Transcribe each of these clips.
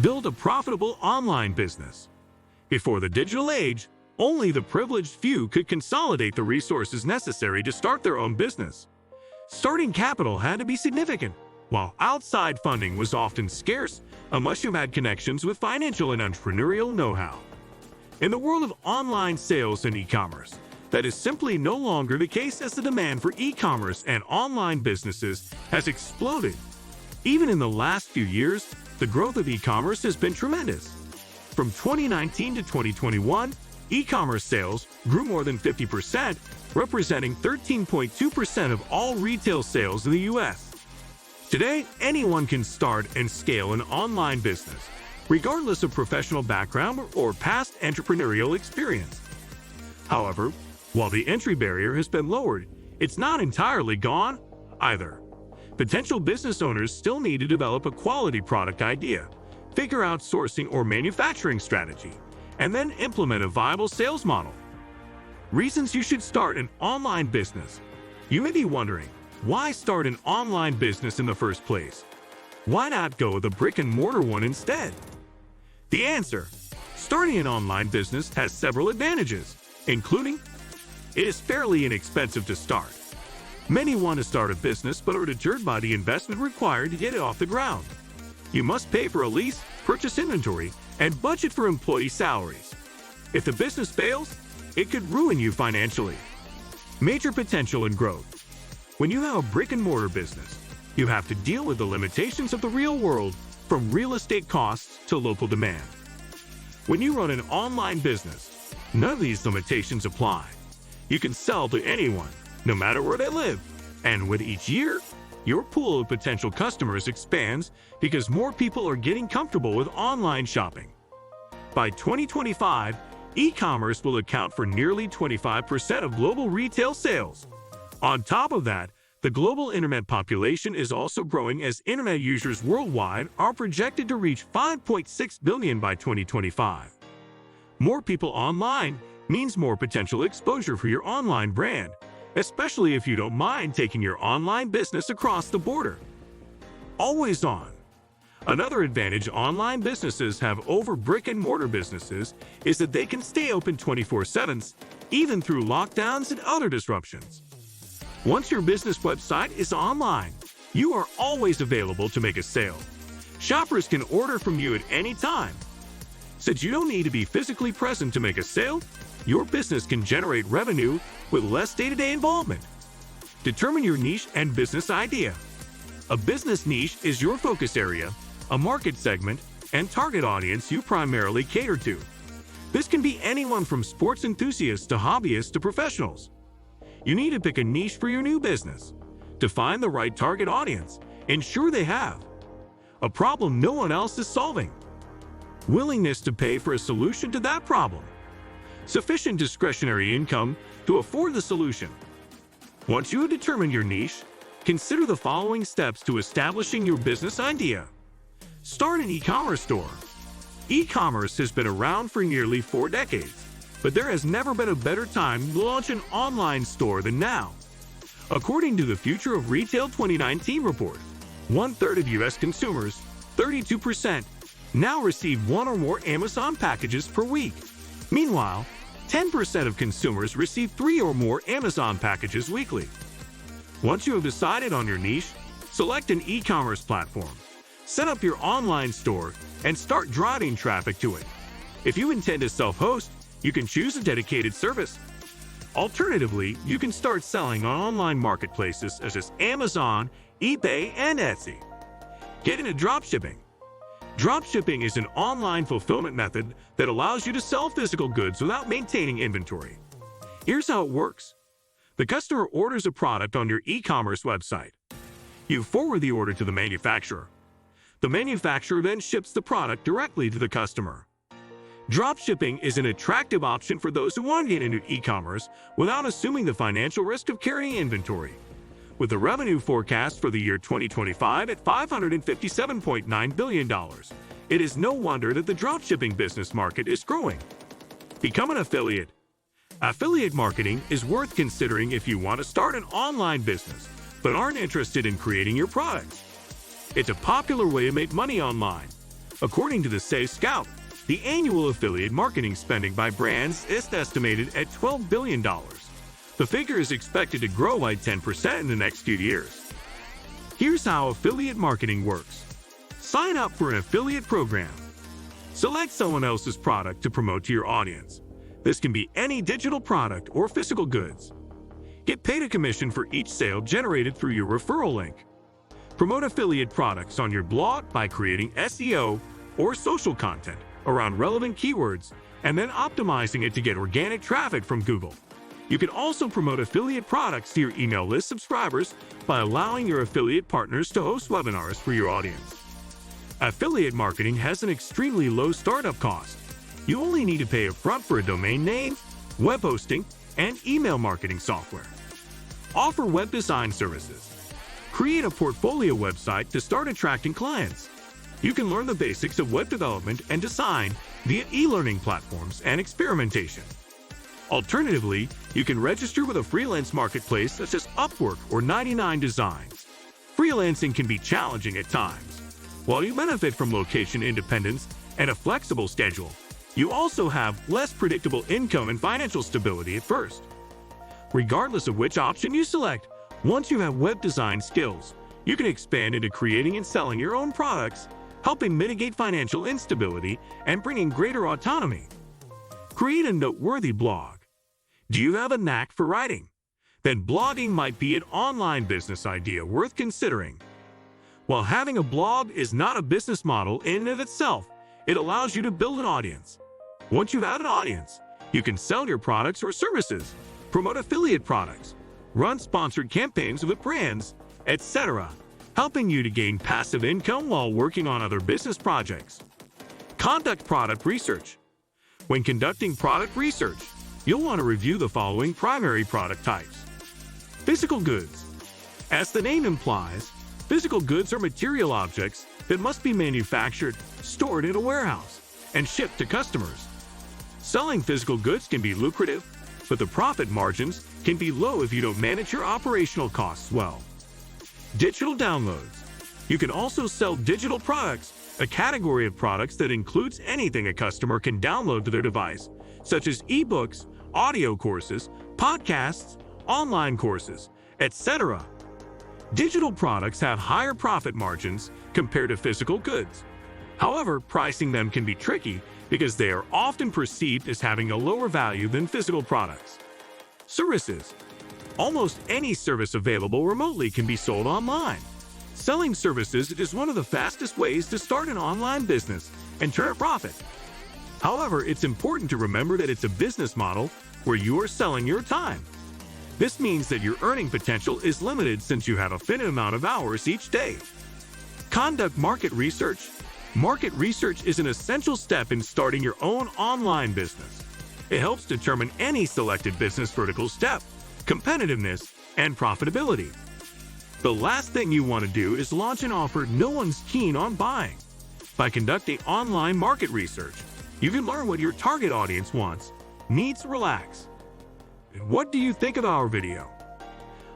Build a profitable online business. Before the digital age, only the privileged few could consolidate the resources necessary to start their own business. Starting capital had to be significant, while outside funding was often scarce unless you had connections with financial and entrepreneurial know-how. In the world of online sales and e-commerce, that is simply no longer the case as the demand for e-commerce and online businesses has exploded. Even in the last few years, the growth of e-commerce has been tremendous. From 2019 to 2021, e-commerce sales grew more than 50%, representing 13.2% of all retail sales in the U.S. Today, anyone can start and scale an online business, regardless of professional background or past entrepreneurial experience. However, while the entry barrier has been lowered, it's not entirely gone either. Potential business owners still need to develop a quality product idea, figure out sourcing or manufacturing strategy, and then implement a viable sales model. Reasons you should start an online business. You may be wondering, why start an online business in the first place? Why not go with a brick-and-mortar one instead? The answer: starting an online business has several advantages, including it is fairly inexpensive to start. Many want to start a business but are deterred by the investment required to get it off the ground. You must pay for a lease, purchase inventory, and budget for employee salaries. If the business fails, it could ruin you financially. Major potential and growth. When you have a brick-and-mortar business, you have to deal with the limitations of the real world, from real estate costs to local demand. When you run an online business, none of these limitations apply. You can sell to anyone, no matter where they live, and with each year, your pool of potential customers expands because more people are getting comfortable with online shopping. By 2025, e-commerce will account for nearly 25% of global retail sales. On top of that, the global internet population is also growing as internet users worldwide are projected to reach 5.6 billion by 2025. More people online means more potential exposure for your online brand, especially if you don't mind taking your online business across the border. Always on. Another advantage online businesses have over brick-and-mortar businesses is that they can stay open 24/7, even through lockdowns and other disruptions. Once your business website is online, you are always available to make a sale. Shoppers can order from you at any time. Since you don't need to be physically present to make a sale, your business can generate revenue with less day-to-day involvement. Determine your niche and business idea. A business niche is your focus area, a market segment, and target audience you primarily cater to. This can be anyone from sports enthusiasts to hobbyists to professionals. You need to pick a niche for your new business. Define the right target audience. Ensure they have a problem no one else is solving. Willingness to pay for a solution to that problem. Sufficient discretionary income to afford the solution. Once you have determined your niche, consider the following steps to establishing your business idea. Start an e-commerce store. E-commerce has been around for nearly 4 decades, but there has never been a better time to launch an online store than now. According to the Future of Retail 2019 report, 1/3 of U.S. consumers, 32%, now receive one or more Amazon packages per week. Meanwhile, 10% of consumers receive 3 or more Amazon packages weekly. Once you have decided on your niche, select an e-commerce platform. Set up your online store and start driving traffic to it. If you intend to self-host, you can choose a dedicated service. Alternatively, you can start selling on online marketplaces such as Amazon, eBay, and Etsy. Get into dropshipping. Dropshipping is an online fulfillment method that allows you to sell physical goods without maintaining inventory. Here's how it works. The customer orders a product on your e-commerce website. You forward the order to the manufacturer. The manufacturer then ships the product directly to the customer. Dropshipping is an attractive option for those who want to get into e-commerce without assuming the financial risk of carrying inventory. With the revenue forecast for the year 2025 at $557.9 billion, it is no wonder that the dropshipping business market is growing. Become an affiliate. Affiliate marketing is worth considering if you want to start an online business but aren't interested in creating your products. It's a popular way to make money online. According to the Safe Scout, the annual affiliate marketing spending by brands is estimated at $12 billion. The figure is expected to grow by 10% in the next few years. Here's how affiliate marketing works. Sign up for an affiliate program. Select someone else's product to promote to your audience. This can be any digital product or physical goods. Get paid a commission for each sale generated through your referral link. Promote affiliate products on your blog by creating SEO or social content around relevant keywords and then optimizing it to get organic traffic from Google. You can also promote affiliate products to your email list subscribers by allowing your affiliate partners to host webinars for your audience. Affiliate marketing has an extremely low startup cost. You only need to pay upfront for a domain name, web hosting, and email marketing software. Offer web design services. Create a portfolio website to start attracting clients. You can learn the basics of web development and design via e-learning platforms and experimentation. Alternatively, you can register with a freelance marketplace such as Upwork or 99 Designs. Freelancing can be challenging at times. While you benefit from location independence and a flexible schedule, you also have less predictable income and financial stability at first. Regardless of which option you select, once you have web design skills, you can expand into creating and selling your own products, helping mitigate financial instability and bringing greater autonomy. Create a noteworthy blog. Do you have a knack for writing? Then blogging might be an online business idea worth considering. While having a blog is not a business model in and of itself, it allows you to build an audience. Once you have an audience, you can sell your products or services, promote affiliate products, run sponsored campaigns with brands, etc., helping you to gain passive income while working on other business projects. Conduct product research. When conducting product research, you'll want to review the following primary product types. Physical goods. As the name implies, physical goods are material objects that must be manufactured, stored in a warehouse, and shipped to customers. Selling physical goods can be lucrative, but the profit margins can be low if you don't manage your operational costs well. Digital downloads. You can also sell digital products, a category of products that includes anything a customer can download to their device, such as ebooks, audio courses, podcasts, online courses, etc. Digital products have higher profit margins compared to physical goods. However, pricing them can be tricky because they are often perceived as having a lower value than physical products. Services. Almost any service available remotely can be sold online. Selling services is one of the fastest ways to start an online business and turn a profit. However, it's important to remember that it's a business model where you are selling your time. This means that your earning potential is limited since you have a finite amount of hours each day. Conduct market research. Market research is an essential step in starting your own online business. It helps determine any selected business vertical's depth, competitiveness, and profitability. The last thing you want to do is launch an offer no one's keen on buying. By conducting online market research, you can learn what your target audience wants, needs to relax. And what do you think of our video?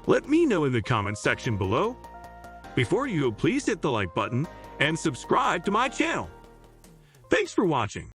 Let me know in the comments section below. Before you go, please hit the like button and subscribe to my channel. Thanks for watching.